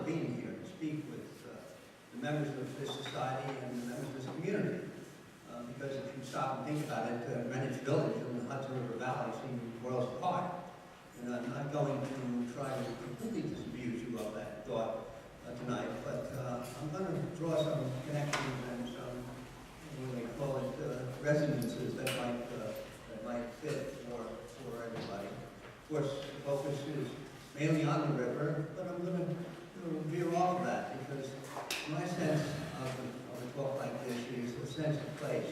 being here to speak with the members of this society and the members of this community. Because if you stop and think about it, Greenwich Village and the Hudson River Valley seem worlds apart. And I'm not going to try to completely disabuse you of that thought tonight, but I'm going to draw some connections and some, what do they call it, resonances that might fit for everybody. Of course, the focus is mainly on the river, but I'm going to veer off of that because my sense of a talk like this is a sense of place.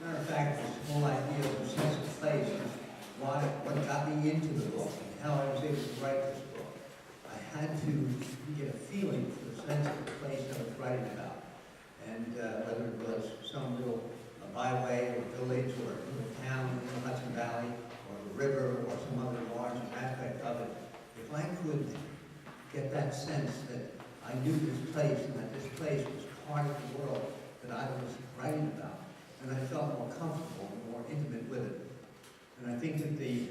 Matter of fact, this whole idea of a sense of place is what got me into the book and how I was able to write this book. I had to get a feeling for the sense of the place I was writing about. And whether it was some little byway or village or a little town in the Hudson Valley or the river or some other large aspect of it, if I could get that sense that I knew this place and that this place was part of the world that I was writing about, and I felt more comfortable and more intimate with it. And I think that the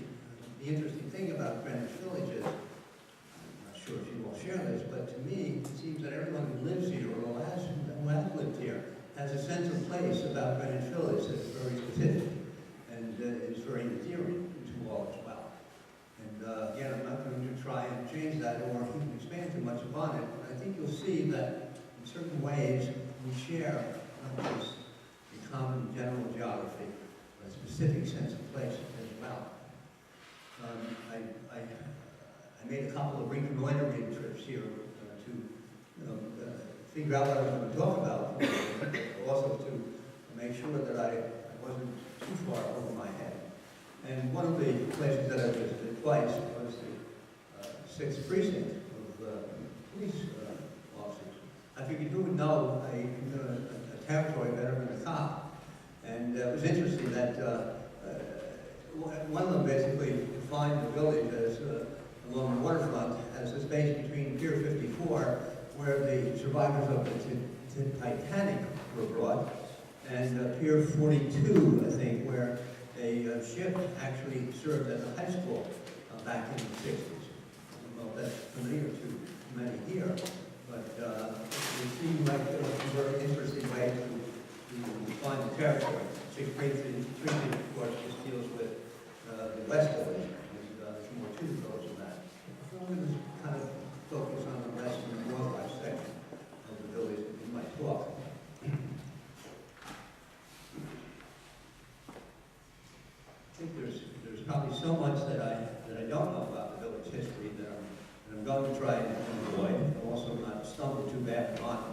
interesting thing about Greenwich Village is, I'm not sure if you all share this, but to me, it seems that everyone who lives here or who has lived here has a sense of place about Greenwich Village that's very specific and is very endearing to all as well. And again, I'm not going to try and change that or even expand too much upon it, but I think you'll see that in certain ways we share not just a common general geography, but a specific sense of place as well. I made a couple of reconnoitering trips here to figure out what I was going to talk about, but also to make sure that I wasn't too far over my head. And one of the places that I visited twice was the 6th precinct of police officers. I figured you would know a territory better than a cop. And it was interesting that one of them basically defined the village as along the waterfront as a space between Pier 54, where the survivors of the Titanic were brought, and Pier 42, I think, where a ship actually served as a high school back in the 60s. Well, that's familiar to many here, but it seemed like a very interesting way to define the territory. 6th Precinct, of course, just deals with the West Village, and there's more to those than that. So I'm going to kind of focus on the West and Northwest section of the village in my talk. I think there's probably so much that I don't know about the village history that I'm going to try and avoid, and also not stumble too bad on it.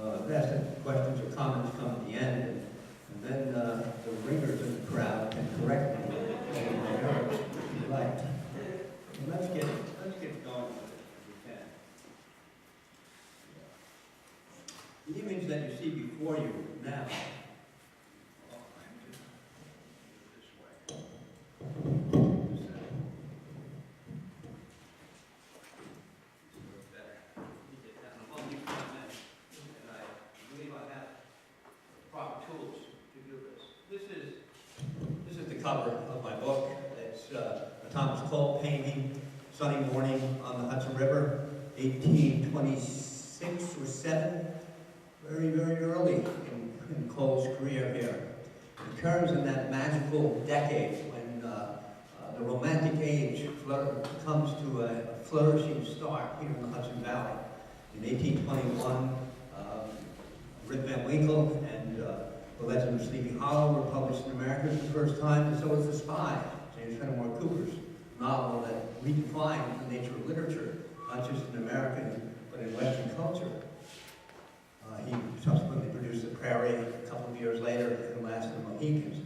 I've asked that questions or comments come at the end, and then the ringers in the crowd can correct me if you like. Let's get going if we can. The image that you see before you now. Cover of my book. It's a Thomas Cole painting, Sunny Morning on the Hudson River, 1826 or 7, very, very early in Cole's career here. It occurs in that magical decade when the Romantic age comes to a flourishing start here in the Hudson Valley. In 1821, Rip Van Winkle and The Legend of Sleepy Hollow were published in America for the first time, and so was The Spy, James Fenimore Cooper's novel that redefined the nature of literature, not just in American, but in Western culture. He subsequently produced The Prairie a couple of years later, and The Last of the Mohicans.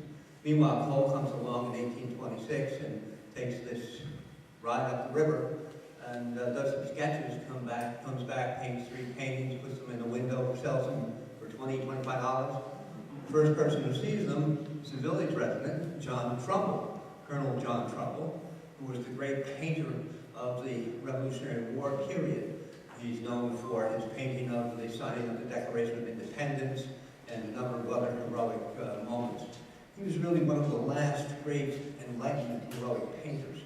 Meanwhile, Cole comes along in 1826 and takes this ride up the river and does some sketches, comes back, paints 3 paintings, puts them in the window, sells them for $20, $25. The first person who sees them is a village resident, John Trumbull, Colonel John Trumbull, who was the great painter of the Revolutionary War period. He's known for his painting of the signing of the Declaration of Independence and a number of other heroic moments. He was really one of the last great Enlightenment heroic painters,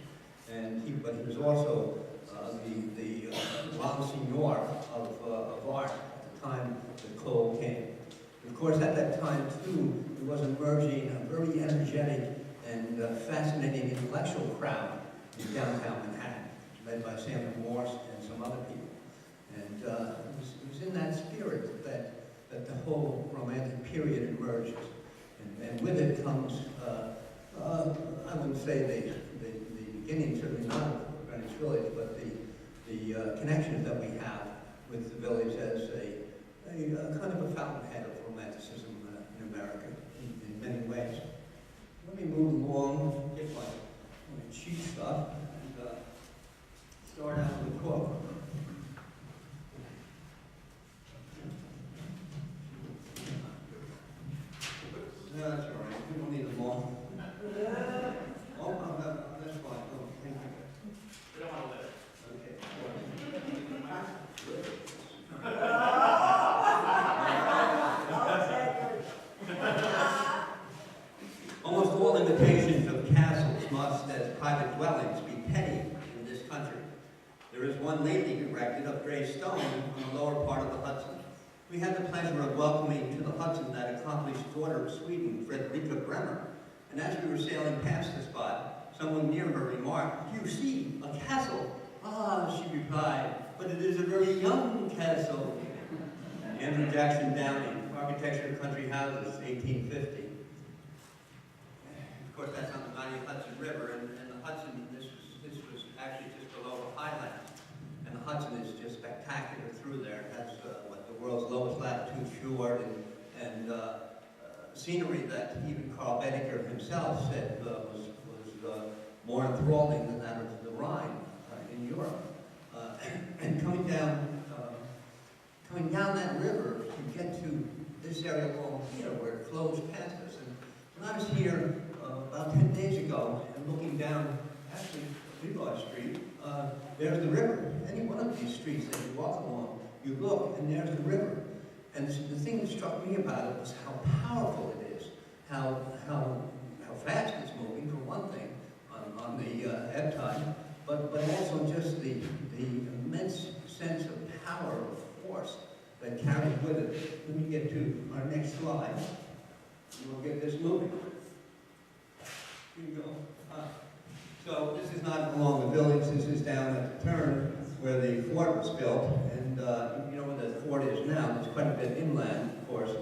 but he was also the Grand Seigneur emerging a very energetic and fascinating intellectual crowd in downtown Manhattan, led by Samuel Morse and some other people. And it was in that spirit that the whole Romantic period emerges. And with it comes, I wouldn't say the beginning, certainly not of Greenwich Village, but the connections that we have with the village as a kind of a fountainhead of romanticism in America in many ways. Let me move along, get my cheat stuff, and start out with a quote. No, that's all right. We don't need them all. Oh, that's fine. Oh, thank you. We don't want to live. Okay. Almost all imitations of castles must, as private dwellings, be petty in this country. There is one lately erected of gray stone on the lower part of the Hudson. We had the pleasure of welcoming to the Hudson that accomplished daughter of Sweden, Fredrika Bremer, and as we were sailing past the spot, someone near her remarked, "You see, a castle." "Ah," she replied, "but it is a very young castle." Andrew Jackson Downing, Architecture of Country Houses, 1850. Of course, that's on the mighty Hudson River, and the Hudson, this was actually just below the highlands. And the Hudson is just spectacular through there. It has the world's lowest latitude fjord and scenery that even Carl Bedecker himself said was more enthralling than that of the Rhine in Europe. And coming down that river, you get to this area along here where it flows past us. And when I was here about 10 days ago and looking down, actually, Leroy Street, there's the river. Any one of these streets that you walk along, you look, and there's the river. And the thing that struck me about it was how powerful it is, how fast it's moving, for one thing, on the ebb tide, but also just the immense sense of power, of force that carries with it. Let me get to our next slide, and we'll get this moving. Here you go. So this is not along the village, this is down at the turn where the fort was built, and you know where the fort is now. There's quite a bit inland, of course,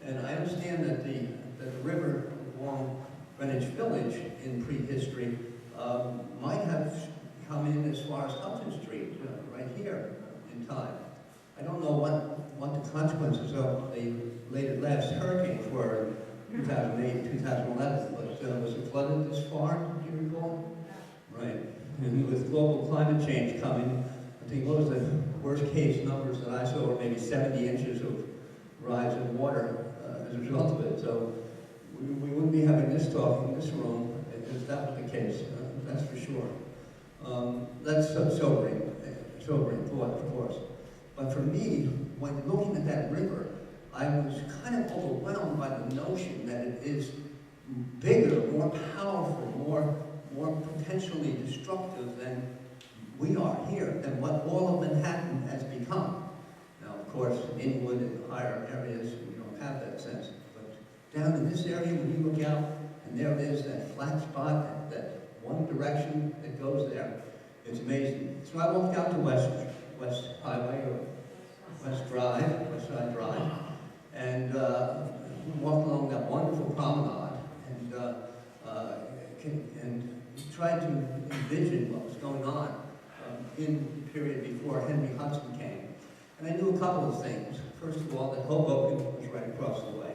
and I understand that the river along Greenwich Village in prehistory might have come in as far as Hudson Street, right here in time. I don't know what the consequences of the last hurricanes were in 2008, 2011, but was it flooded this far, do you recall? Right, and with global climate change coming, I think what was the worst case numbers that I saw were maybe 70 inches of rise in water as a result of it. So we wouldn't be having this talk in this room if that was the case, that's for sure. That's sobering thought, of course. But for me, when looking at that river, I was kind of overwhelmed by the notion that it is bigger, more powerful, more potentially destructive than we are here, than what all of Manhattan has become. Now, of course, in Inwood and higher areas, we don't have that sense. But down in this area, when you look out, and there it is, that flat spot, that one direction that goes there, it's amazing. So I walked out to West Highway, or West Side Drive, and walked along that wonderful promenade, and tried to envision what was going on in the period before Henry Hudson came. And I knew a couple of things. First of all, that Hoboken was right across the way,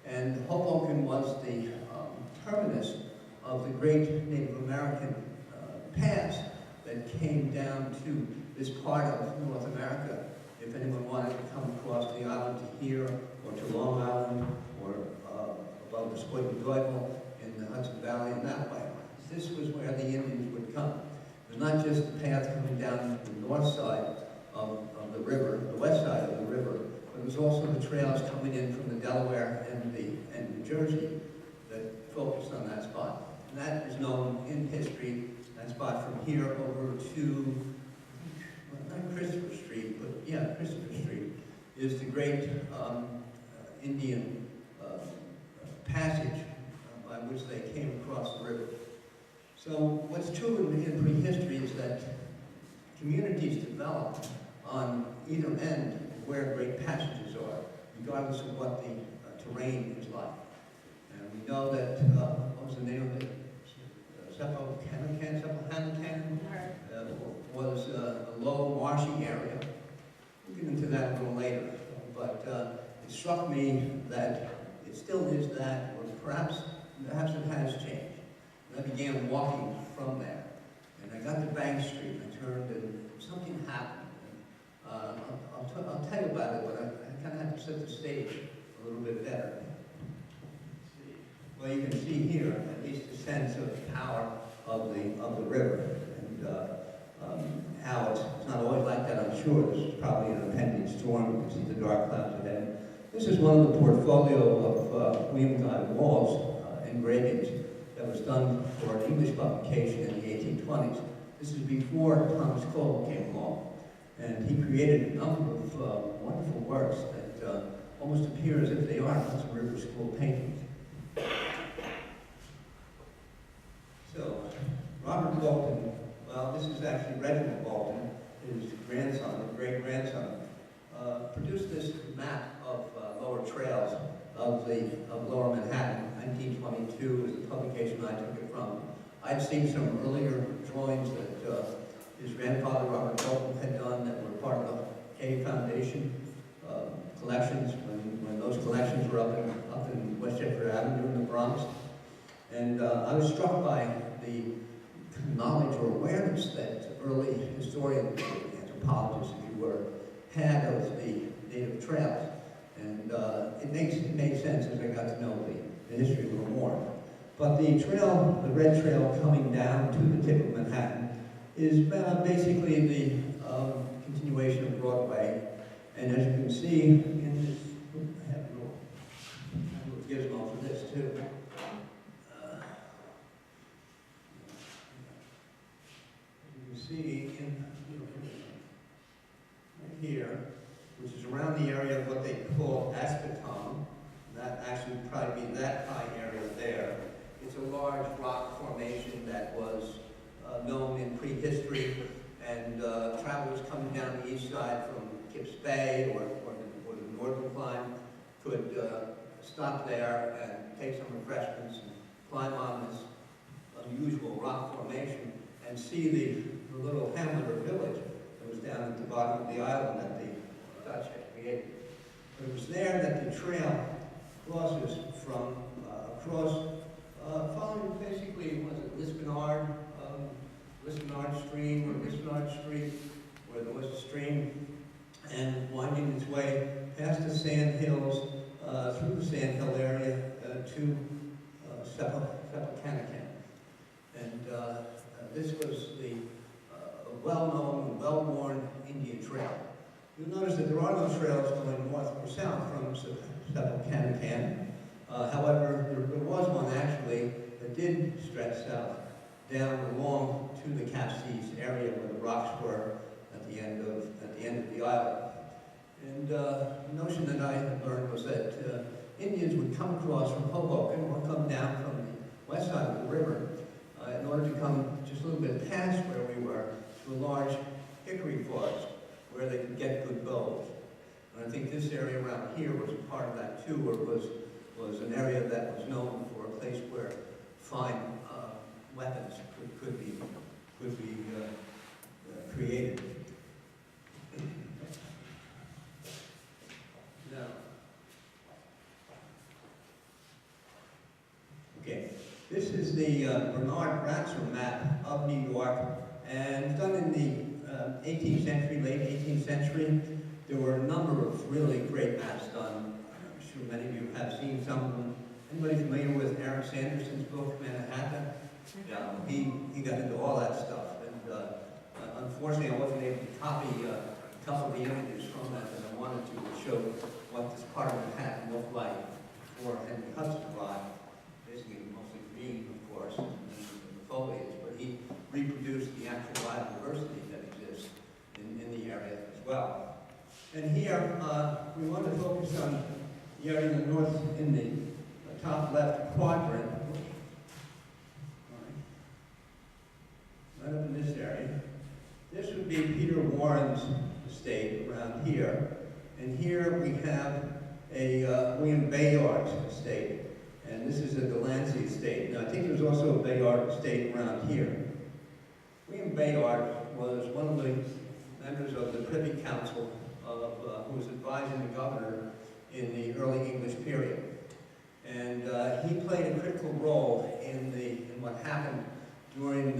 and Hoboken was the terminus of the great Native American paths that came down to this part of North America. If anyone wanted to come across the island to here, or to Long Island, or above the Squid-and-Doyle in the Hudson Valley in that way, this was where the Indians would come. It was not just the path coming down the north side of the river, the west side of the river, but it was also the trails coming in from the Delaware and New Jersey that focused on that spot. And that is known in history, that spot from here over to, well, not Christopher Street, but yeah, Christopher Street, is the great Indian path passage by which they came across the river. So what's true in prehistory is that communities develop on either end of where great passages are, regardless of what the terrain is like. And we know that, what was the name of it? Sepulchanican was a low marshy area. We'll get into that a little later. But it struck me that it still is that, or perhaps it has changed. And I began walking from there. And I got to Bank Street, I turned, and something happened. And, I'll tell you about it, but I kind of have to set the stage a little bit better. Well, you can see here at least a sense of the power of the river, and how it's not always like that, I'm sure. This is probably an impending storm. You can see the dark clouds ahead. This is one of the portfolio of William Guy Wall's engravings that was done for an English publication in the 1820s. This is before Thomas Cole came along, and he created a number of wonderful works that almost appear as if they are Hudson River School paintings. So, Robert Bolton, well, this is actually Reginald Bolton, his grandson, great-grandson, produced this map of lower trails of Lower Manhattan. 1922 is the publication I took it from. I'd seen some earlier drawings that his grandfather, Robert Bolton, had done that were part of the Hay Foundation collections when those collections were up in Westchester Avenue in the Bronx. And I was struck by the knowledge or awareness that early historians, anthropologists, if you were, had of the native trails. And it made sense as I got to know the history a little more. But the trail, the red trail coming down to the tip of Manhattan, is basically the continuation of Broadway. And as you can see in this, I have a little gizmo for this too. See in right here, which is around the area of what they call Aspeton. That actually would probably be that high area there. It's a large rock formation that was known in prehistory, and travelers coming down the east side from Kips Bay or the northern climb could stop there and take some refreshments and climb on this unusual rock formation and see the little hamlet or village that was down at the bottom of the island that the Dutch had created. But it was there that the trail crosses from following basically, was it Lisbonard Stream or Lisbonard Street, where there was a stream, and winding its way past the sand hills, through the sand hill area to Sepulchanican. And this was the well-known, well-worn Indian trail. You'll notice that there are no trails going north or south from Sepulchanican. However, there was one actually that did stretch south down along to the Cassis area where the rocks were at the end of the island. And the notion that I had learned was that Indians would come across from Hoboken or come down from the west side of the river in order to come just a little bit past where we were to a large hickory forest where they could get good bows. And I think this area around here was a part of that too, or was an area that was known for a place where fine weapons could be created. Now, okay, this is the Bernard Ransom map of New York, and it's done in the 18th century, late 18th century. There were a number of really great maps done. I'm sure many of you have seen some of them. Anybody familiar with Aaron Sanderson's book, Manhattan? Yeah, he got into all that stuff. And unfortunately, I wasn't able to copy a couple of the images from that, and I wanted to show what this part of Manhattan looked like before Henry Hudson arrived. Basically, mostly green, of course, and the foliage, but he reproduced the actual biodiversity that exists in the area as well. And here, we want to focus on the area in the north, in the top left quadrant, right up in this area, this would be Peter Warren's estate around here. And here we have a William Bayard's estate. And this is a DeLancey estate. Now, I think there's also a Bayard estate around here. William Bayard was one of the members of the Privy Council who was advising the governor in the early English period. And he played a critical role in what happened during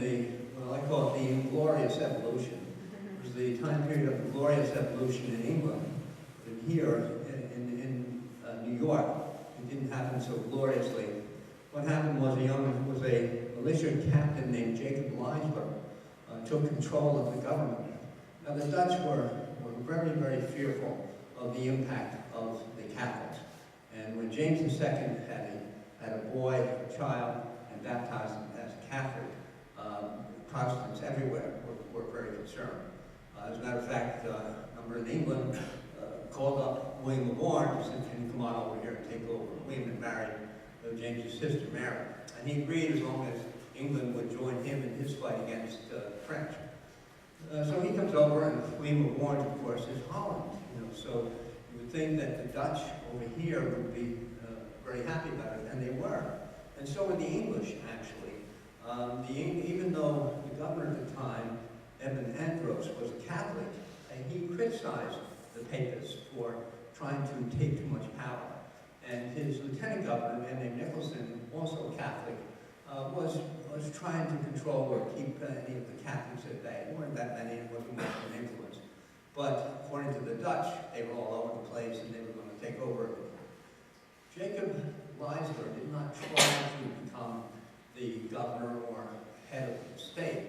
what I call the Inglorious Evolution. It was the time period of the Glorious Evolution in England. And here in New York, it didn't happen so gloriously. What happened was a militia captain named Jacob Leisler took control of the government. Now the Dutch were very, very fearful of the impact of the Catholics. And when James II had a boy, a child, and baptized him as a Catholic, Protestants everywhere were very concerned. As a matter of fact, a number in England called up William of Orange and said, "Can you come on over here and take over?" William had married James's sister, Mary. And he agreed as long as England would join him in his fight against the French. So he comes over, and William of Orange, of course, is Holland. So you would think that the Dutch over here would be very happy about it, and they were. And so were the English, actually. Even though the governor at the time, Edmund Andros, was a Catholic, he criticized the Papists for trying to take too much power. And his lieutenant governor, a man named Nicholson, also a Catholic, was trying to control or keep any of the Catholics at bay. There weren't that many, it wasn't much of an influence. But according to the Dutch, they were all over the place and they were going to take over everything. Jacob Leisler did not try to become the governor or head of the state.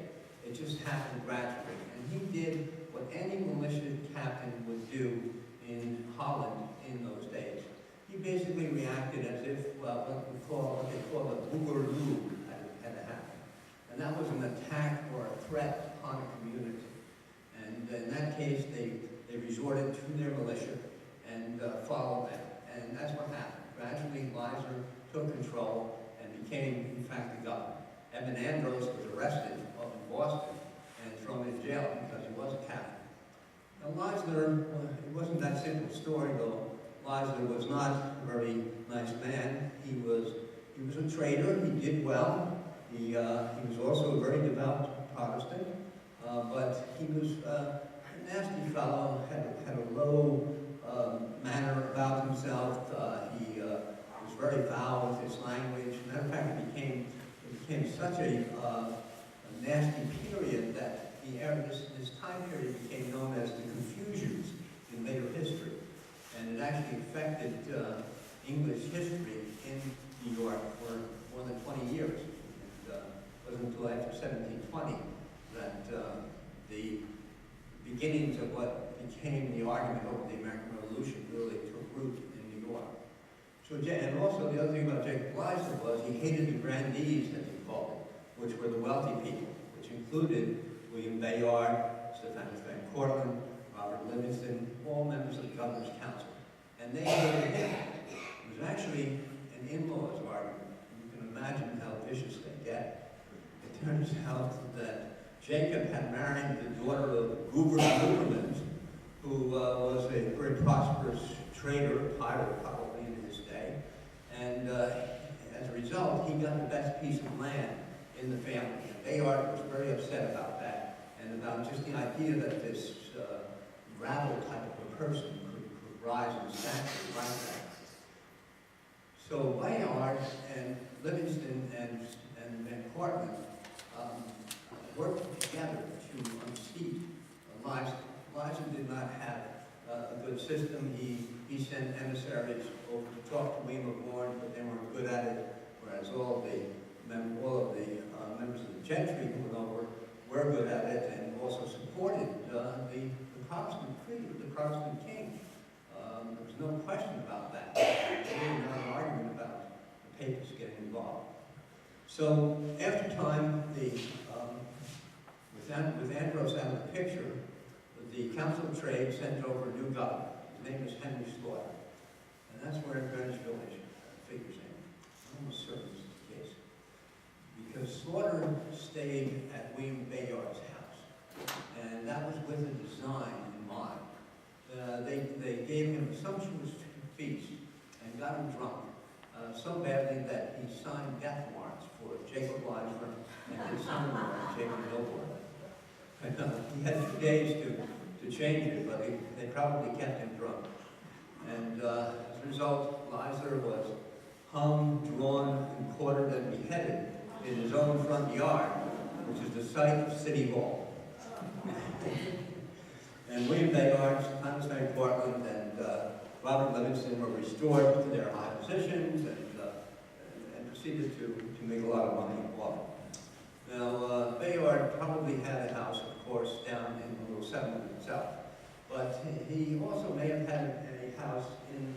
It just happened gradually. And he did what any militia captain would do in Holland in those days. He basically reacted as if, what they call a boogaloo had to happen. And that was an attack or a threat upon a community. And in that case, they resorted to their militia and followed them. And that's what happened. Gradually, Leisler took control and became, in fact, the governor. Edmund Andros was arrested up in Boston and thrown in jail because he was a Catholic. Now, Leisler, it wasn't that simple story, though. Leisler was not a very nice man. He was a traitor. He did well. He was also a very devout Protestant, but he was a nasty fellow. Had a low manner about himself. He was very foul with his language. Matter of fact, it became such a nasty period that this time period became known as the Confusions in later history. And it actually affected English history in New York for more than 20 years. It wasn't until after 1720 that the beginnings of what became the argument over the American Revolution really took root in New York. So, and also the other thing about Jacob Leisler was he hated the grandees, as he called it, which were the wealthy people, which included William Bayard, Stephanus Van Cortlandt, Robert Livingston, all members of the Governor's Council. And they hated him. It was actually an in-laws argument. You can imagine how vicious they get. It turns out that Jacob had married the daughter of Guberman, who was a very prosperous trader, a pirate probably in his day. And as a result, he got the best piece of land in the family. And Bayard was very upset about that and about just the idea that this rabble type of a person could rise in stature like that. So Bayard and Livingston and Van Cortlandt worked together to unseat Leisler. Leisler did not have a good system. He sent emissaries over to talk to William of Orange, but they weren't good at it, whereas all of the members of the gentry who went over were good at it and also supported the Protestant creed, the Protestant king. There was no question about that. There was really not an argument about the papists getting involved. So after time, with Andros out of the picture, the Council of Trade sent over a new governor. His name was Henry Slaughter. And that's where Greenwich Village figures in. almost certain this is the case, because Slaughter stayed at William Bayard's house, and that was with a design in mind. They gave him a sumptuous feast and got him drunk, so badly that he signed death warrants for Jacob Leisler and his son-in-law, Jacob Milborn. And, he had 2 days to change it, but they probably kept him drunk. And as a result, Leisler was hung, drawn, and quartered and beheaded in his own front yard, which is the site of City Hall. And William Bayard, Thomas Van Portland, and Robert Livingston were restored to their high positions and proceeded to make a lot of money off it. Now, Bayard probably had a house, of course, down in the little settlement itself, but he also may have had a house in,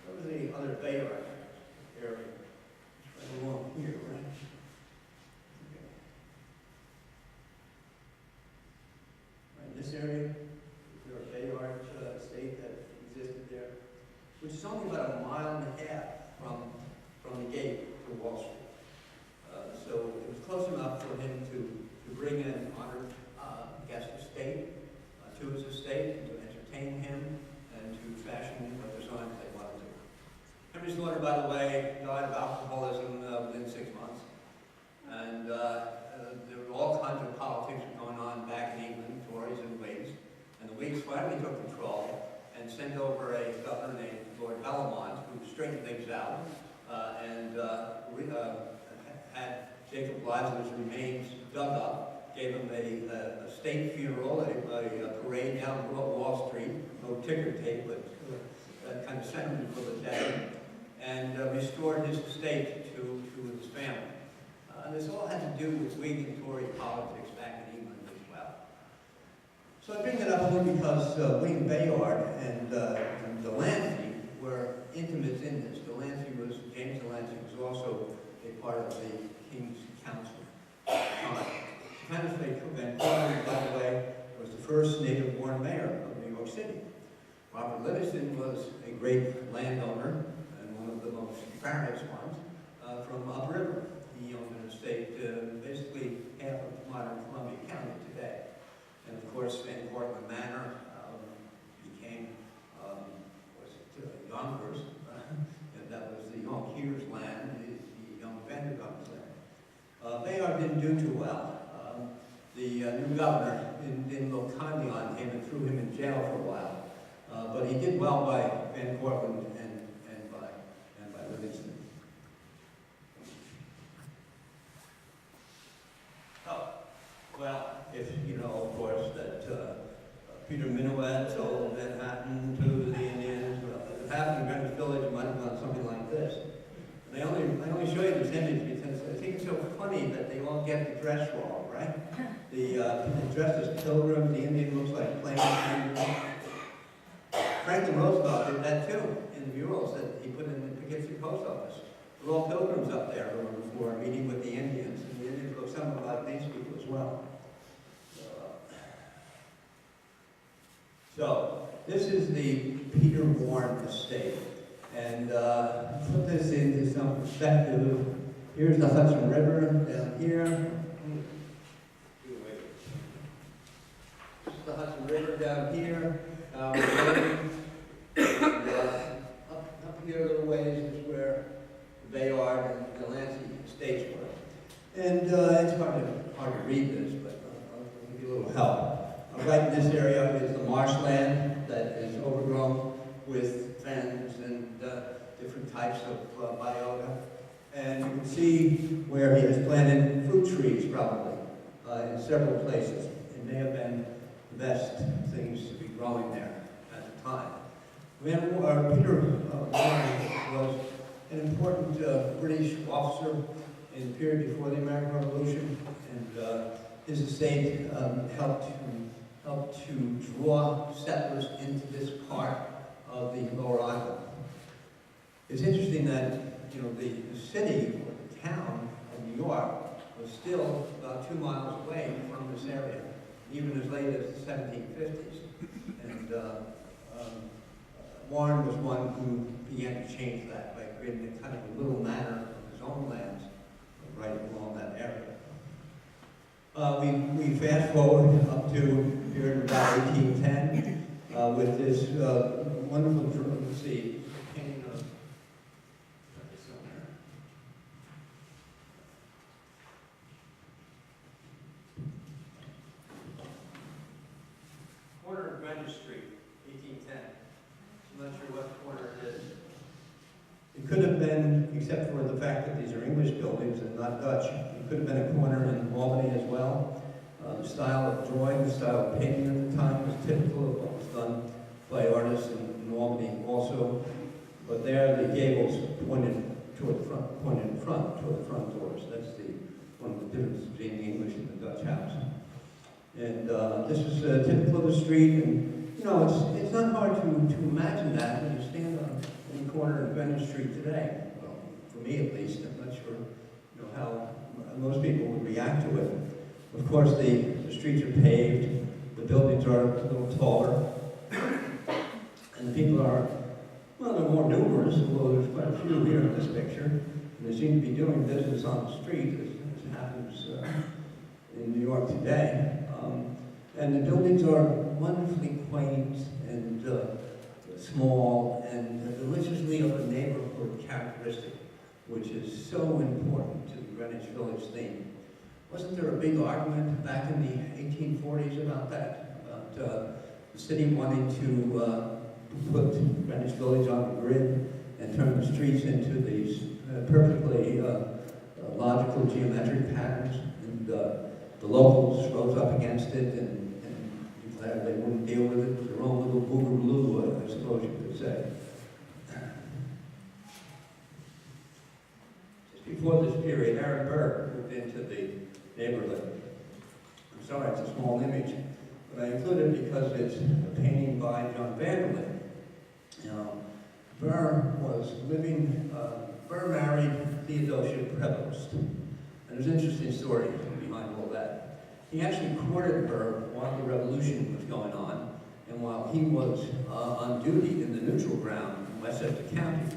what was the other Bayard area? Right along here, right? Okay. Right in this area, is there a Bayard estate that existed there, which is only about 1.5 miles from the gate to Wall Street. So it was close enough for him to bring an honored guest estate to his estate, and to entertain him, and to fashion what designs they wanted to. Henry Slaughter, by the way, died of alcoholism within 6 months. And there were all kinds of politics going on back in England, Tories and Whigs. And the Whigs finally took control and sent over a governor named Lord Bellamont, who straightened things out, and had Jacob Leisler's remains dug up, gave him a state funeral, a parade down Wall Street, no ticker tape, but that kind of sentiment for the day, and restored his estate to his family. And this all had to do with Whig and Tory politics back in England as well. So I bring that up only because William Bayard and DeLancey were intimates in this. James DeLancey was also a part of the King's Council. Thomas Van Portland, by the way, was the first native-born mayor of New York City. Robert Livingston was a great landowner, and one of the most famous ones, from upriver. He owned an estate, basically half of modern Columbia County today. And of course, Van Portland Manor became, Yonkers, and that was the Yonkers land, the young Vanderbilt land. Bayard didn't do too well. The new governor didn't look kindly on him and threw him in jail for a while. But he did well by Van Portland and by Livingston. Oh, well, if you know, of course, that Peter Minuet sold Manhattan to the Indians. Well, if it happened in Greenwich Village, it might have done something like this. And I only show you this image because I think it's so funny that they all get the dress wrong, right? The dressed as pilgrims, the Indian looks like plain Indians. Franklin Roosevelt did that too in the murals that he put in the Poughkeepsie post office. They're all pilgrims up there who are meeting with the Indians, and the Indians look somewhat like these people as well. So this is the Peter Bourne estate, and put this into some perspective. Here's the Hudson River down here. This is the Hudson River down here. And, up here a little ways is where the Bayard and DeLancey estates were. And it's hard to read this, but I'll give you a little help. Right in this area is the marshland that is overgrown with fens and different types of biota. And you can see where he has planted fruit trees, probably, in several places. It may have been the best things to be growing there at the time. Peter Bourne was an important British officer in the period before the American Revolution, and his estate helped to draw settlers into this part of the Lower Island. It's interesting that the city or the town of New York was still about 2 miles away from this area, even as late as the 1750s. And Warren was one who began to change that by creating a kind of a little manor of his own lands right along that area. We fast forward up to here in about 1810 with this wonderful, let's see, painting of, corner of Greenwich Street, 1810. I'm not sure what corner it is. It could have been, except for the fact that these are English buildings and not Dutch, it could have been a corner in Albany as well. The style of drawing, the style of painting at the time was typical of what was done by artists in Albany also. But there the gables pointed toward the front, toward the front doors. That's one of the differences between the English and the Dutch house. And this is typical of the street, and you know, it's not hard to imagine that when you stand on any corner of Greenwich Street today. Well, for me at least, I'm not sure how most people would react to it. Of course, the streets are paved, the buildings are a little taller, and the people are, well, they're more numerous, although there's quite a few here in this picture. And they seem to be doing business on the street, as happens in New York today. And the buildings are wonderfully quaint and small and deliciously of a neighborhood characteristic, which is so important to the Greenwich Village theme. Wasn't there a big argument back in the 1840s about that? About the city wanting to put Greenwich Village on the grid and turn the streets into these perfectly logical geometric patterns, and the locals rose up against it and declared they wouldn't deal with it. Their own little boogaloo, I suppose you could say. Just before this period, Aaron Burr moved into the neighborhood. I'm sorry, it's a small image, but I include it because it's a painting by John Vanderlyn. Burr married Theodosia Prevost. And there's an interesting story behind all that. He actually courted her while the revolution was going on, and while he was on duty in the neutral ground in Westchester County.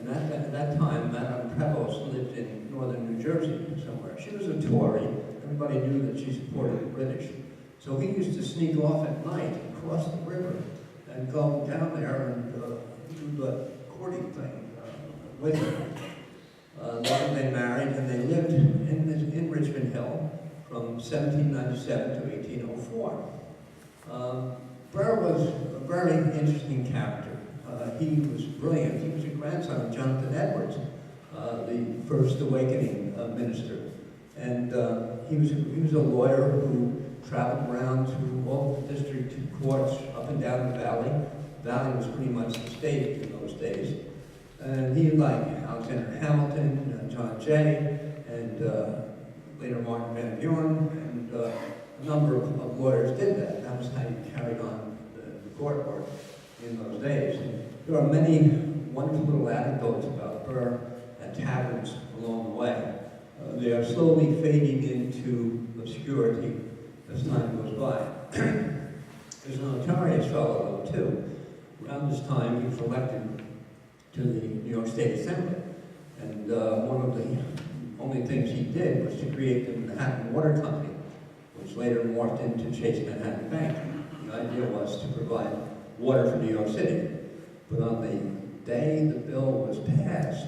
And at that time, Madame Prevost lived in northern New Jersey somewhere. She was a Tory. Everybody knew that she supported the British. So he used to sneak off at night, cross the river, and go down there and do the courting thing with her. Then they married, and they lived in Richmond Hill from 1797 to 1804. Burr was a very interesting character. He was brilliant. He was a grandson of Jonathan Edwards, the First Awakening minister. And he was a lawyer who traveled around to all the district courts up and down the valley. The valley was pretty much the state in those days. And he, like Alexander Hamilton, John Jay, and later Martin Van Buren, and a number of lawyers did that. That was how you carried on the court work in those days. And there are many wonderful little anecdotes about Burr at taverns along the way. They are slowly fading into obscurity as time goes by. There's a notorious fellow, though, too. Around this time, he was elected to the New York State Assembly. And one of the only things he did was to create the Manhattan Water Company, which later morphed into Chase Manhattan Bank. The idea was to provide water for New York City. But on the day the bill was passed,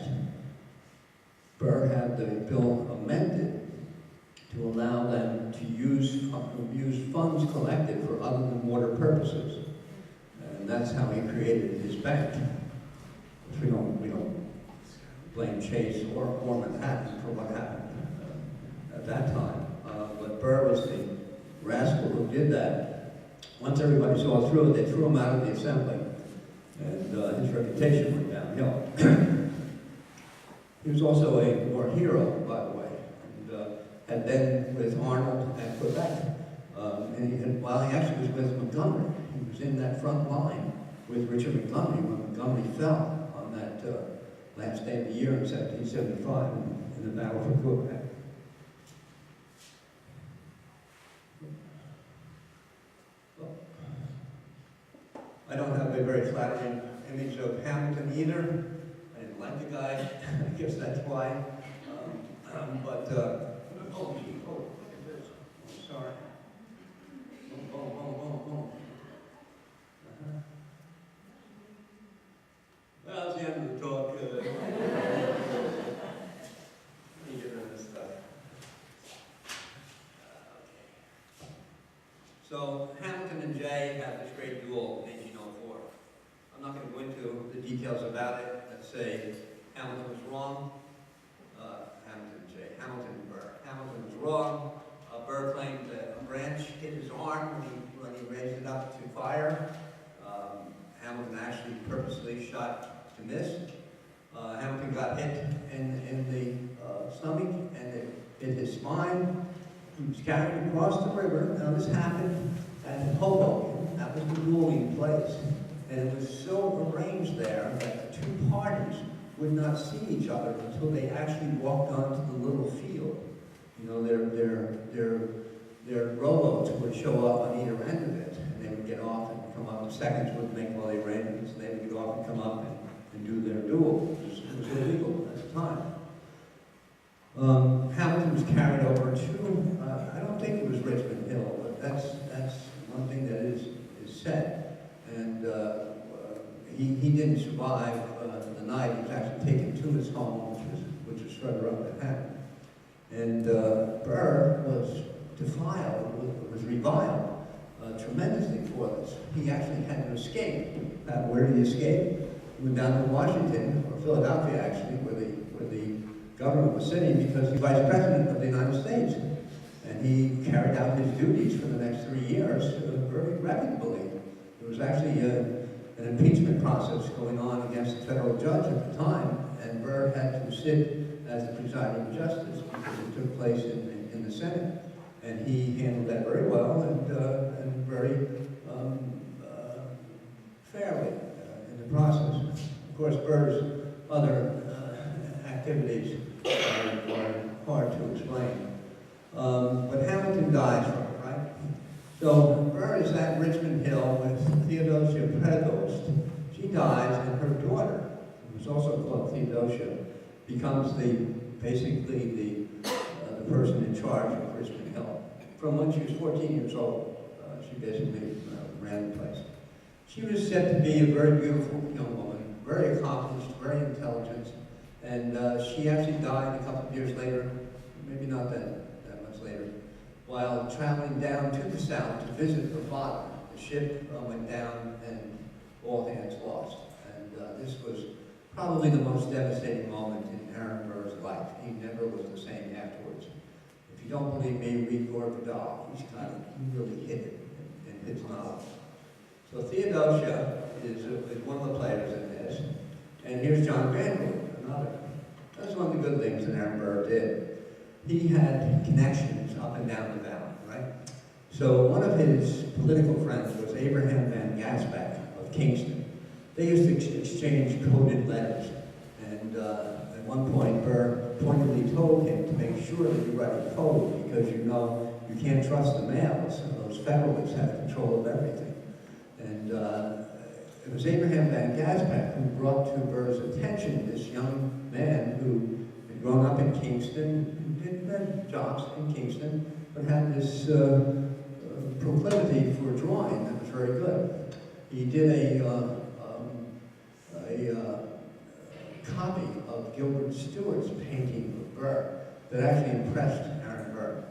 Burr had the bill amended to allow them to use funds collected for other than water purposes. And that's how he created his bank. We don't blame Chase or Manhattan for what happened at that time. But Burr was the rascal who did that. Once everybody saw through it, they threw him out of the assembly. And his reputation went downhill. He was also a war hero, by the way, and had been with Arnold at Quebec. And while he actually was with Montgomery, he was in that front line with Richard Montgomery when Montgomery fell on that last day of the year in 1775 in the Battle for Quebec. I don't have a very flattering image of Hamilton either. I didn't like the guy. I guess that's why. but, oh, gee, oh, look at this. Oh, sorry. Boom, boom, boom, boom, boom. Well, that's the end of the talk. Let me get rid of this stuff. Okay. So, Hamilton and Jay had this great duel in 1804. I'm not going to go into the details about it. Let's say Hamilton was wrong. Hamilton and Burr. Hamilton was wrong. Burr claimed that a branch hit his arm when he raised it up to fire. Hamilton actually purposely shot to miss. Hamilton got hit in the stomach and it hit his spine. He was carried across the river. Now this happened at Hoboken. That was the dueling place. And it was so arranged there that the two parties would not see each other until they actually walked onto the little field. You know, their rowboats would show up on either end of it, and they would get off and come up. The seconds would make all the arrangements, and they would get off and come up and do their duel. It was illegal at the time. Hamilton was carried over to, I don't think it was Richmond Hill, but that's one thing that is said. And he didn't survive the night. He was actually taken to his home, which was further up Manhattan. And Burr was reviled tremendously for this. He actually had to escape. Where did he escape? He went down to Washington, or Philadelphia actually, where the government was sitting, because he was vice president of the United States. And he carried out his duties for the next 3 years very reputably. There was actually an impeachment process going on against the federal judge at the time, and Burr had to sit as the presiding justice because it took place in the Senate. And he handled that very well and very fairly in the process. Of course, Burr's other activities are hard to explain. But Hamilton dies from it, right? So Burr is at Richmond Hill with Theodosia Prevost. She dies, and her daughter, who's also called Theodosia, becomes basically the person in charge of Richmond Hill. From when she was 14 years old, she basically ran the place. She was said to be a very beautiful young woman, very accomplished, very intelligent, and she actually died a couple of years later, maybe not that much later, while traveling down to the south to visit her father. The ship went down and all hands lost. And this was probably the most devastating moment in Aaron Burr's life. He never was the same afterwards. If you don't believe me, read Gore Vidal. He really hit it in his novel. So Theodosia is one of the players in this. And here's John Vanderbilt, another. That's one of the good things that Aaron Burr did. He had connections up and down the valley, right? So one of his political friends was Abraham Van Gaspach of Kingston. They used to exchange coded letters. And at one point, Burr pointedly told him to make sure that you write a code, because you know you can't trust the mails. Those Federalists have control of everything. And it was Abraham Van Gaspach who brought to Burr's attention this young man who had grown up in Kingston, who did jobs in Kingston, but had this proclivity for drawing that was very good. He did a copy of Gilbert Stuart's painting of Burr that actually impressed Aaron Burr.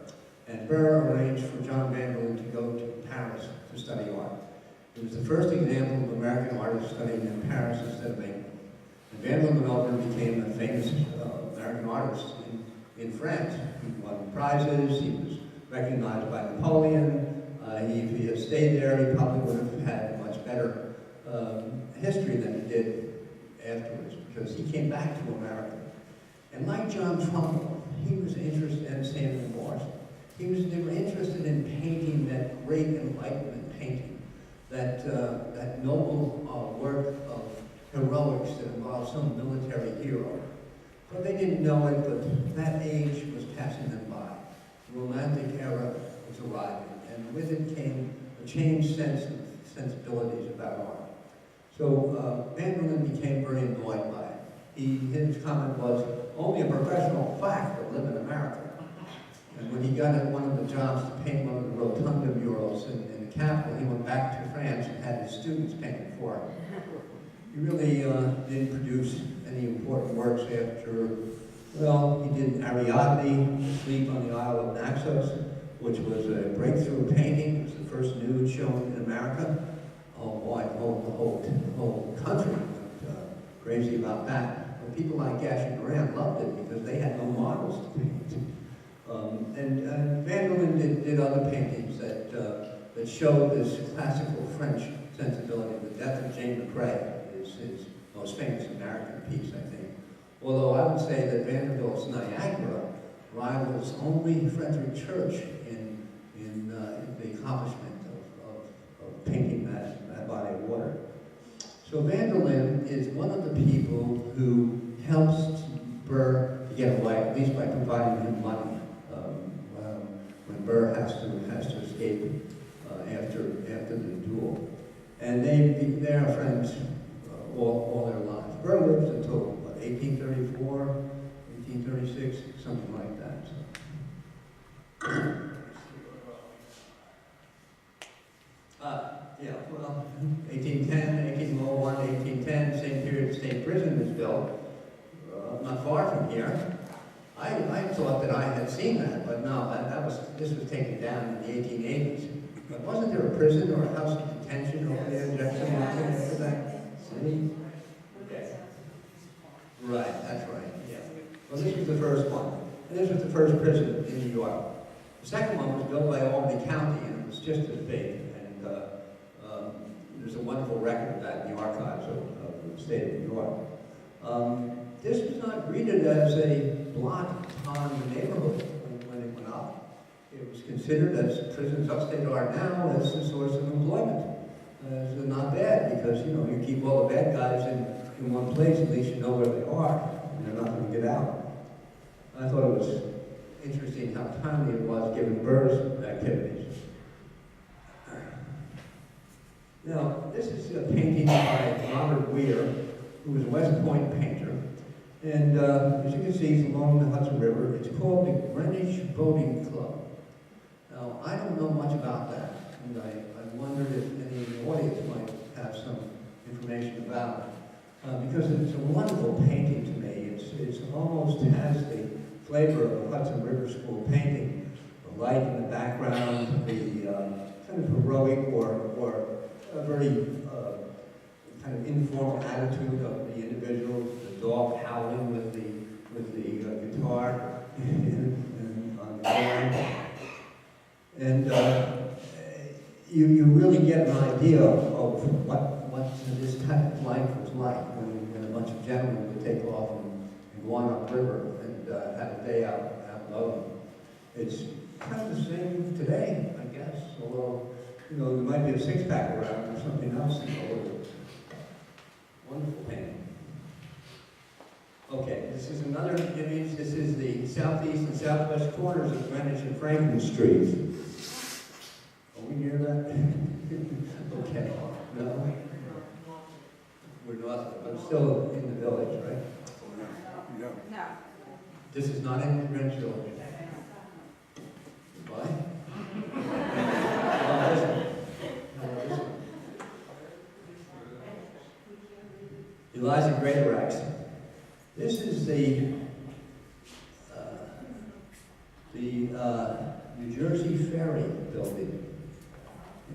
And Burr arranged for John Vanderbilt to go to Paris to study art. It was the first example of American artists studying in Paris instead of England. And Vanderbilt went over and became a famous American artist in France. He won prizes, he was recognized by Napoleon. If he had stayed there, he probably would have had a much better history than he did afterwards, because he came back to America. And like John Trumbull, he was interested, and Samuel Morse, they were interested in painting that great Enlightenment painting, that noble work of heroics that involved some military hero. But they didn't know it, but that age was passing them by. The Romantic era was arriving, and with it came a changed sensibilities about art. So Vanderbilt became very annoyed by it. His comment was, only a professional quack would live in America. And when he got one of the jobs to paint one of the rotunda murals in the Capitol, he went back to France and had his students paint it for him. He really didn't produce any important works after, well, he did Ariadne, Sleep on the Isle of Naxos, which was a breakthrough painting. It was the first nude shown in America. Oh boy, the whole country went crazy about that. But people like Gash and Moran loved it because they had no models to paint. And Vanderlyn did other paintings that showed this classical French sensibility. The Death of Jane McCrae is his most famous American piece, I think. Although I would say that Vanderbilt's Niagara rivals only Frederick Church in the accomplishment of painting that body of water. So Vanderlyn is one of the people who helps Burr to get away, at least by providing him money when Burr has to escape after the duel. And they are friends all their lives. Burr lives until, what, 1834, 1836, something like that. Yeah, well, 1810, 1801, 1810, same period state prison was built, not far from here. I thought that I had seen that, but no, this was taken down in the 1880s. But wasn't there a prison or a house of detention over there in Jefferson Mountain after that? See? Okay. Right, that's right, yeah. Well, this was the first one. And this was the first prison in New York. The second one was built by Albany County, and it was just as big. And there's a wonderful record of that in the archives of the state of New York. This was not greeted as a blot on the neighborhood when it went up. It was considered, as prisons upstate are now, as a source of employment. It's not bad because, you know, you keep all the bad guys in one place, at least you know where they are, and they're not going to get out. I thought it was interesting how timely it was given Burr's activities. Now, this is a painting by Robert Weir, who was a West Point painter. And as you can see, it's along the Hudson River. It's called the Greenwich Boating Club. Now, I don't know much about that, and I wondered if any in the audience might have some information about it. Because it's a wonderful painting to me. It almost has the flavor of a Hudson River School painting. The light in the background, the kind of heroic or a very kind of informal attitude of the individual, the dog howling with the guitar and on the ground. And you really get an idea of what this type of life was like when a bunch of gentlemen would take off and go on upriver and have a day out boating. It's kind of the same today, I guess, although, you know, there might be a six-pack around or something else. Wonderful painting. Okay, this is another image. This is the southeast and southwest corners of Greenwich and Franklin Streets. Are we near that? Okay. No? We're not, but still in the village, right? No. No. This is not in Greenwich Village. Why? Oh, this one. No, this one. Eliza Greatorex. This is the New Jersey Ferry building.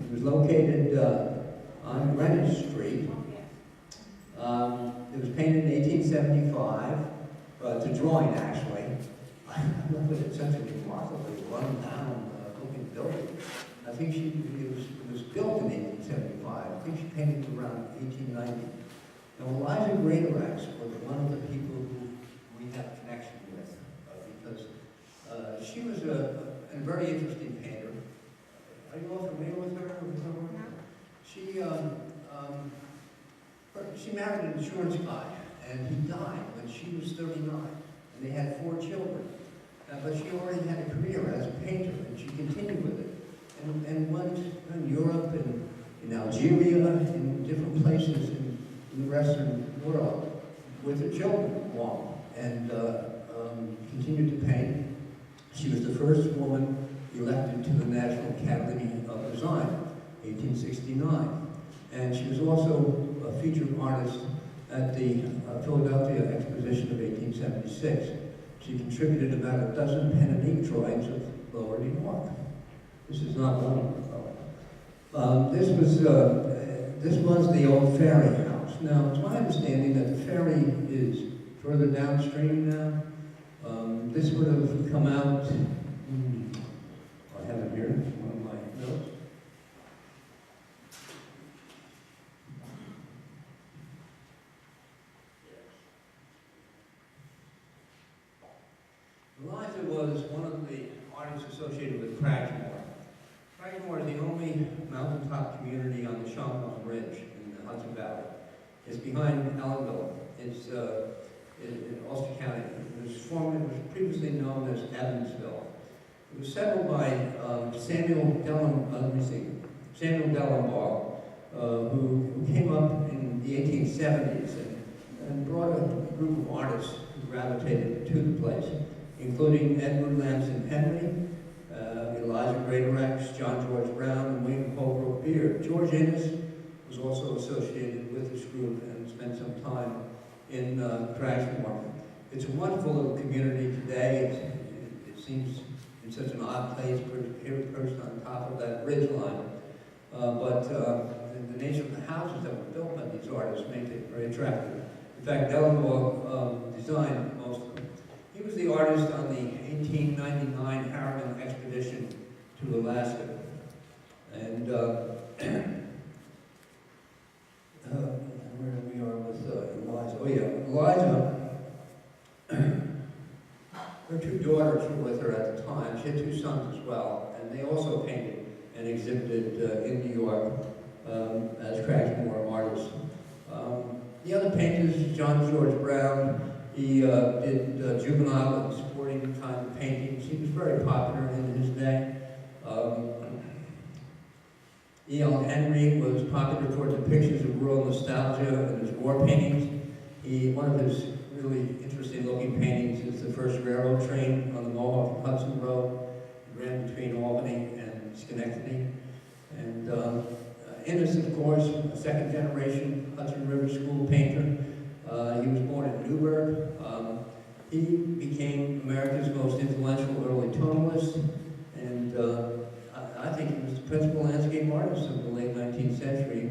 It was located on Greenwich Street. It was painted in 1875. It's a drawing, actually. I love it. It's such a remarkably run-down looking building. I think it was built in 1875. I think she painted it around 1890. Now, Eliza Greatorex was one of the people who we have a connection with because she was a very interesting painter. Are you all familiar with her? She married an insurance guy, and he died when she was 39, and they had 4 children. But she already had a career as a painter, and she continued with it, and went in Europe and in Algeria, in different places in the Western world with her children along. And continued to paint. She was the first woman elected to the National Academy of Design, 1869. And she was also a featured artist at the Philadelphia Exposition of 1876. She contributed about a dozen pen and ink drawings of Lower New York. This is not one. This was the old ferry house. Now, it's my understanding that the ferry is further downstream now. This would have come out, I have it here, one of my notes. Eliza was one of the artists associated with Cragsmore. Cragsmore is the only mountaintop community on the Champagne Ridge in the Hudson Valley. It's behind Ellenville. It's in Ulster County. It was previously known as Evansville. It was settled by Samuel Dellenbaugh, who came up in the 1870s and brought a group of artists who gravitated to the place, including Edward Lamson Henry, Eliza Greatorex, John George Brown, and William Holbrook Beard. George Innes was also associated with this group and spent some time in Cragsmore. It's a wonderful little community today. It seems in such an odd place, perched on top of that ridge line. But the nature of the houses that were built by these artists make it very attractive. In fact, Dellenbaugh designed most of them. He was the artist on the 1899 Harriman expedition to Alaska. And where we are with Eliza. Oh yeah, Eliza, her two daughters were with her at the time. She had two sons as well, and they also painted and exhibited in New York as Cragsmore artists. The other painters, John George Brown, he did juvenile and sporting kind of paintings. He was very popular in his day. E.L. Henry was popular for depictions of rural nostalgia and his war paintings. One of his really interesting looking paintings is the first railroad train on the Mohawk Hudson Road. It ran between Albany and Schenectady. And Innes, of course, a second generation Hudson River School painter. He was born in Newburgh. He became America's most influential early tonalist, and I think he was the principal landscape artist of the late 19th century,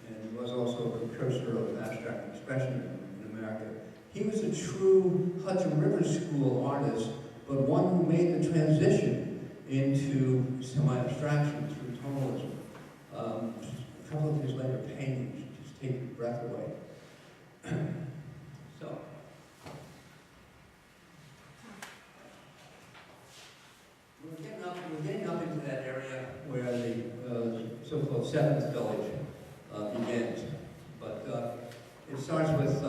and was also a precursor of abstract expression in America. He was a true Hudson River School artist, but one who made the transition into semi-abstraction through tonalism. A couple of his later paintings just take your breath away. So, we're getting up into that area where the so-called Seventh Village begins. But it starts with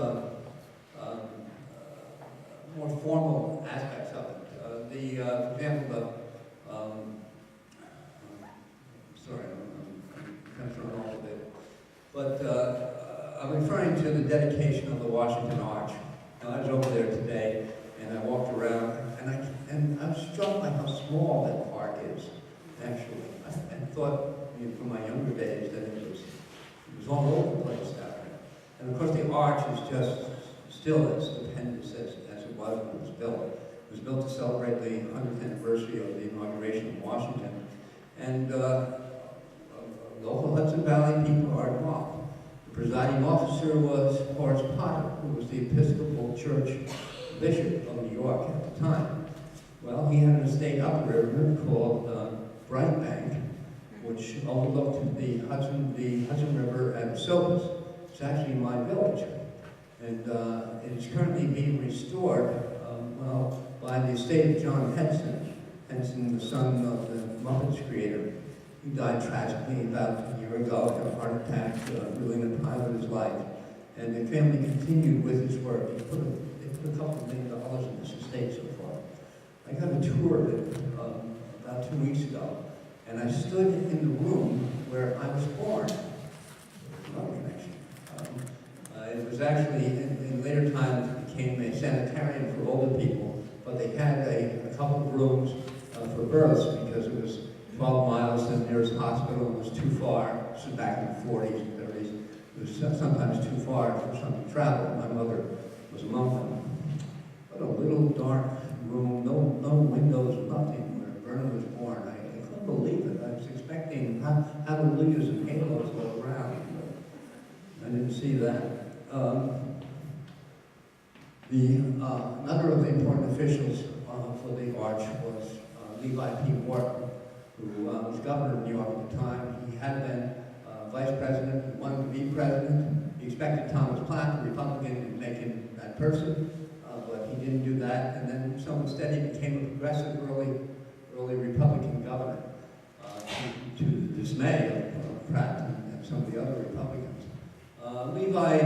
more formal aspects of it. For example, sorry, I'm kind of thrown off a bit. But I'm referring to the dedication of the Washington Arch. Now, I was over there today, and I walked around, and I was struck by how small that park is, actually. I thought, from my younger days, that it was all over the place down there. And of course, the arch is just still as stupendous as it was when it was built. It was built to celebrate the 100th anniversary of the inauguration of Washington. And local Hudson Valley people are involved. The presiding officer was Horace Potter, who was the Episcopal Church Bishop of New York at the time. Well, he had an estate upriver called Bright Bank, which overlooked the Hudson River at Sopas. It's actually my village. And it is currently being restored, by the estate of John Henson. Henson, the son of the Muppets creator. He died tragically about a year ago of a heart attack, really in the prime of his life. And the family continued with his work. They put a couple of $1 million in this estate so far. I got a tour of it about 2 weeks ago, and I stood in the room where I was born. Another connection. It was actually, in later times, it became a sanitarium for older people they had a couple of rooms for births because it was 12 miles to the nearest hospital and was too far. This was back in the 40s and 30s. It was sometimes too far for some to travel. My mother was among them. But a little dark room, no windows, nothing, where Vernon was born. I couldn't believe it. I was expecting hallelujahs and halos all around. But I didn't see that. Another of the important officials for the arch was Levi P. Morton, who was governor of New York at the time. He had been vice president, he wanted to be president. He expected Thomas Platt, the Republican, to make him that person, but he didn't do that. And then so instead he became a progressive early Republican governor, to the dismay of Pratt and some of the other Republicans. Levi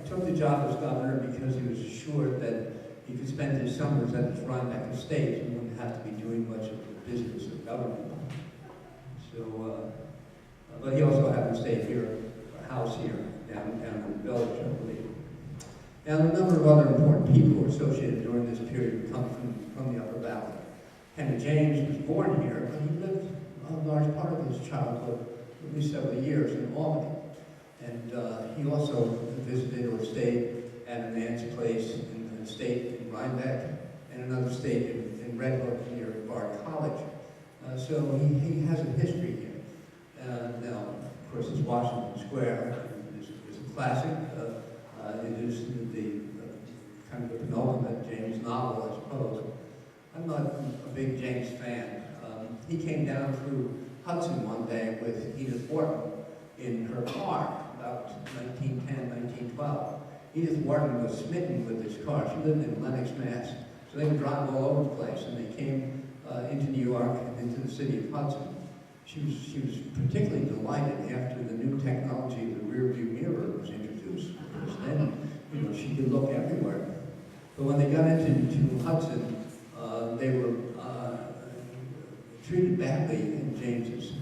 took the job as governor because he was assured that he could spend his summers at his Rhinebeck estate and wouldn't have to be doing much of the business of government. So, but he also happened to stay here, a house here, down in the village, I believe. Now, a number of other important people were associated during this period come from the Upper Valley. Henry James was born here, but he lived a large part of his childhood, at least several years, in Albany. And he also visited or stayed at an aunt's place in an estate in Rhinebeck and another estate in Red Hook near Bard College. So he has a history here. Now, of course, it's Washington Square. It's a classic. It is the kind of the penultimate James novel, I suppose. I'm not a big James fan. He came down through Hudson one day with Edith Wharton in her car, about 1910, 1912. Edith Wharton was smitten with this car. She lived in Lenox, Mass. So they would drive all over the place, and they came into New York and into the city of Hudson. She was particularly delighted after the new technology of the rear view mirror was introduced, because then, she could look everywhere. But when they got into Hudson, they were treated badly, in James's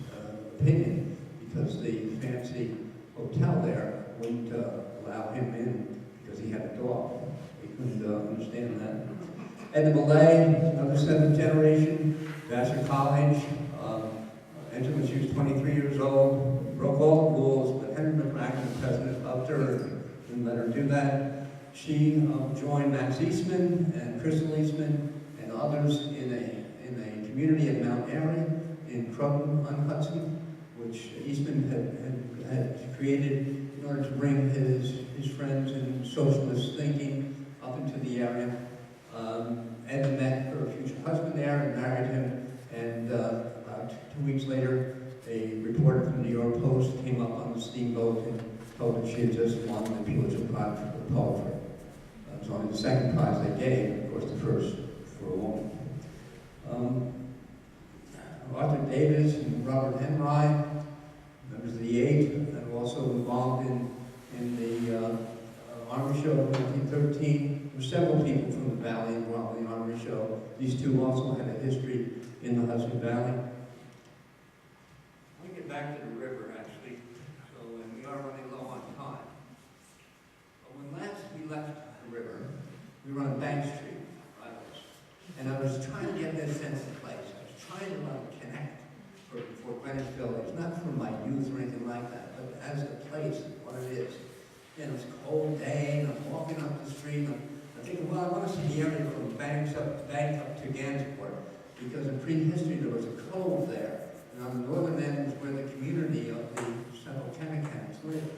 opinion, because the fancy hotel there wouldn't allow him in because he had a dog. They couldn't understand that. Edna Millay, another seventh generation, Vassar College, entered when she was 23 years old, broke all the rules, but Henry McMacken, the president, loved her and didn't let her do that. She joined Max Eastman and Crystal Eastman and others in a community at Mount Airy in Croton-on-Hudson, which Eastman had created in order to bring his friends in socialist thinking up into the area. Edna met her future husband there and married him, and about 2 weeks later, a reporter from the New York Post came up on the steamboat and told her she had just won the Pulitzer Prize for poetry. It was only the second prize they gave, of course the first for a woman. Arthur Davis and Robert Enright, members of the Eight, and also involved in the Armory Show of 1913. There were several people from the Valley involved in the Armory Show. These two also had a history in the Hudson Valley. Let me get back to the river, actually, and we are running low on time. But when last we left the river, we were on Bank Street, and I was trying to get this sense of place. I was trying to connect for Greenwich Village, not for my youth or anything like that, but as a place, what it is. It's a cold day, and I'm walking up the street, and I'm thinking, well, I want to see the area from Bank up to Gansport, because in prehistory there was a cove there, and on the northern end was where the community of the Central Chemicals lived.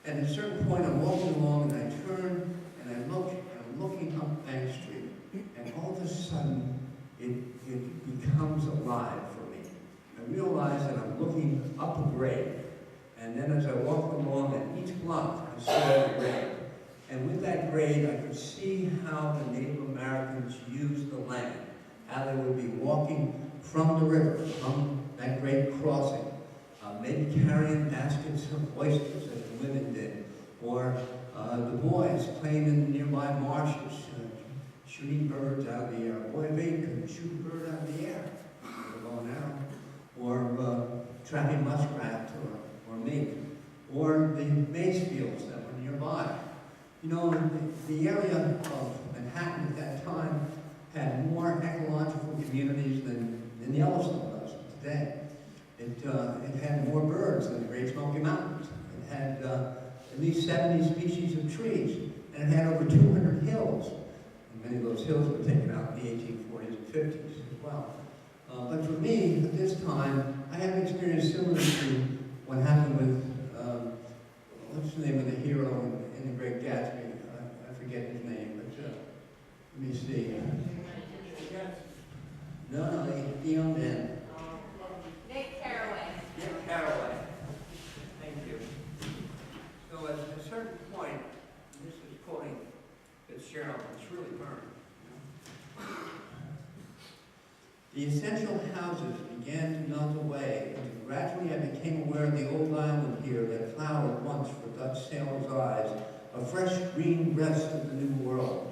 And at a certain point, I'm walking along, and I turn, and I look, and I'm looking up Bank Street, and all of a sudden, it becomes alive for me. I realize that I'm looking up a grade, and then as I walk along at each block, I saw a grade. And with that grade, I could see how the Native Americans used the land, how they would be walking from the river, from that great crossing, maybe carrying baskets of oysters, as the women did, or the boys playing in the nearby marshes, shooting birds out of the air. Boy of 8 could shoot a bird out of the air, with a bow and arrow, or trapping muskrat or mink, or the maize fields that were nearby. The area of Manhattan at that time had more ecological communities than Yellowstone does today. It had more birds than the Great Smoky Mountains. It had at least 70 species of trees, and it had over 200 hills. And many of those hills were taken out in the 1840s and 50s as well. But for me, at this time, I have experienced similar to what happened with, what's the name of the hero in The Great Gatsby? I forget his name, but let me see. No, the young man. Nick Carraway. Nick Carraway. Thank you. So at a certain point, and this is quoting Fitzgerald, it's really burned. The essential houses began to melt away, and gradually I became aware of the old island here that flowered once for Dutch sailors' eyes, a fresh green breast of the new world.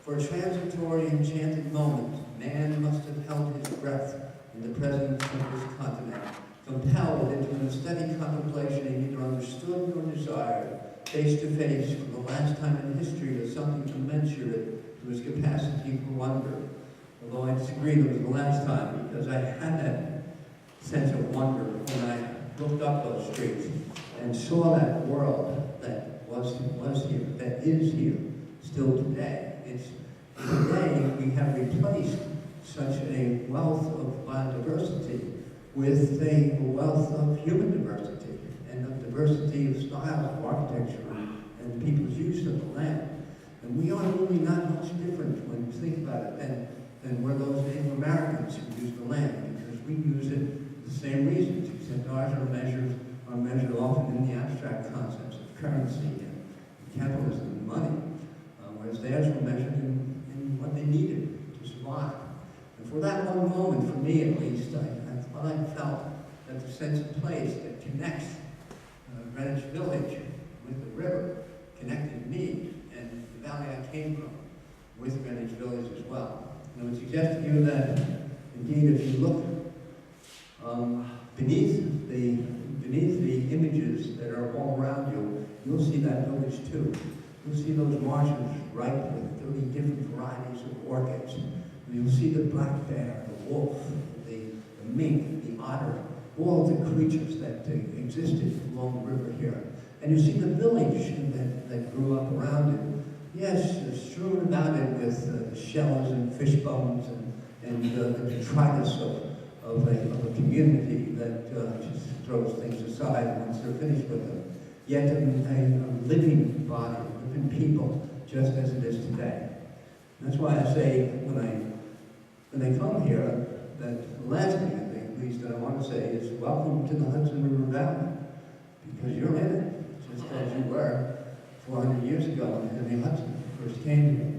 For a transitory, enchanted moment, man must have held his breath in the presence of this continent, compelled into an steady contemplation he neither understood nor desired, face to face for the last time in history with something commensurate to his capacity for wonder. Although I disagree that it was the last time, because I had that sense of wonder when I looked up those streets and saw that world that was here, that is here, still today. Today we have replaced such a wealth of biodiversity with a wealth of human diversity and of diversity of styles of architecture and people's use of the land. And we are really not much different when you think about it than were those Native Americans who used the land, because we use it for the same reasons, except ours are measured often in the abstract concepts of currency and capitalism and money, whereas theirs were measured in what they needed to survive. And for that one moment, for me at least, I felt that the sense of place that connects Greenwich Village with the river connected me and the valley I came from with Greenwich Village as well. And I would suggest to you that, indeed, if you look beneath the images that are all around you, you'll see that village too. You'll see those marshes ripe with 30 different varieties of orchids. And you'll see the black bear, the wolf, the mink, the otter, all the creatures that existed along the river here. And you see the village that grew up around it. Yes, strewn about it with shells and fish bones and the detritus of a community that just throws things aside once they're finished with them. Yet a living body, living people, just as it is today. And that's why I say when I come here, that the last thing I think, at least, that I want to say is welcome to the Hudson River Valley, because you're in it, just as you were 400 years ago when Henry Hudson first came here.